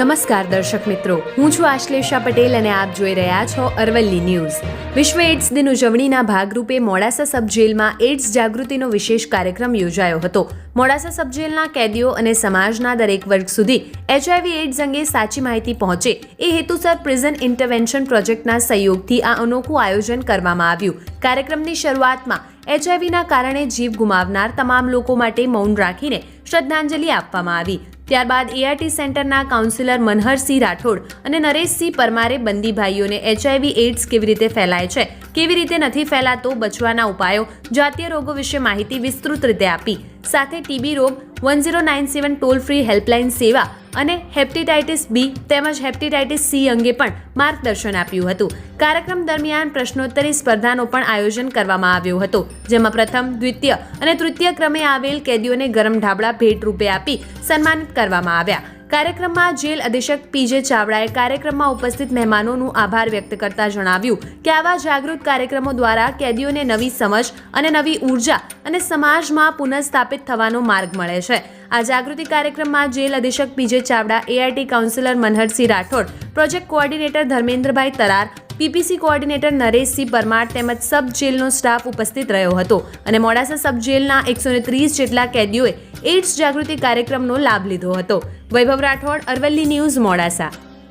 નમસ્કાર દર્શક મિત્રો, હું છું આશ્લેષા પટેલ અને આપ જોઈ રહ્યા છો અરવલ્લી ન્યૂઝ. વિશ્વ એઇડ્સ દિન ઉજવણીના ભાગરૂપે મોડાસા સબ જેલમાં એઇડ્સ જાગૃતિનો વિશેષ કાર્યક્રમ યોજાયો હતો. મોડાસા સબ જેલના કેદીઓ અને સમાજના દરેક વર્ગ સુધી HIV એઇડ્સ અંગે સાચી માહિતી પહોંચે એ હેતુસર પ્રિઝન ઇન્ટરવેન્શન પ્રોજેક્ટના સહયોગથી આ અનોખું આયોજન કરવામાં આવ્યું. કાર્યક્રમની શરૂઆતમાં HIVના કારણે જીવ ગુમાવનાર તમામ લોકો માટે મૌન રાખીને શ્રદ્ધાંજલિ આપવામાં આવી. ત્યારબાદ ART સેન્ટરના કાઉન્સિલર મનહરસિંહ રાઠોડ અને નરેશસિંહ પરમારે બંદી ભાઈઓને HIV એઇડ્સ કેવી રીતે ફેલાય છે, કેવી રીતે નથી ફેલાતો, બચવાના ઉપાયો, જાતીય રોગો વિશે માહિતી વિસ્તૃત રીતે આપી. સાથે TB રોગ 1097 ટોલ ફ્રી હેલ્પલાઇન સેવા અને હેપેટાઇટિસ B તેમજ હેપેટાઇટિસ C અંગે પણ માર્ગદર્શન આપ્યું હતું. કાર્યક્રમ દરમિયાન પ્રશ્નોત્તરી સ્પર્ધાનો પણ આયોજન કરવામાં આવ્યો હતો, જેમાં પ્રથમ, દ્વિતીય અને તૃતીય ક્રમે આવેલ કેદીઓને ગરમ ઢાબળા ભેટ રૂપે આપી સન્માનિત કરવામાં આવ્યા. કાર્યક્રમમાં જેલ અધિક્ષક PJ ચાવડાએ કાર્યક્રમમાં ઉપસ્થિત મહેમાનોનું આભાર વ્યક્ત કરતા જણાવ્યું કે આવા જાગૃત કાર્યક્રમો દ્વારા કેદીઓને નવી સમજ અને નવી ઉર્જા અને સમાજમાં પુનઃસ્થાપિત થવાનો માર્ગ મળે છે. આ જાગૃતિ કાર્યક્રમમાં જેલ અધિક્ષક PJ Chavda, ART counsellor Manharsinh Rathod, project coordinator Dharmendrabhai Tarar, PPC coordinator Nareshsinh Parmar તેમજ સબ જેલનો સ્ટાફ ઉપસ્થિત રહ્યો હતો અને મોડાસા સબ જેલના 130 જેટલા કેદીઓએ એઇડ્સ જાગૃતિ કાર્યક્રમનો લાભ લીધો હતો. વૈભવ રાઠોડ, અરવલ્લી ન્યૂઝ, મોડાસા.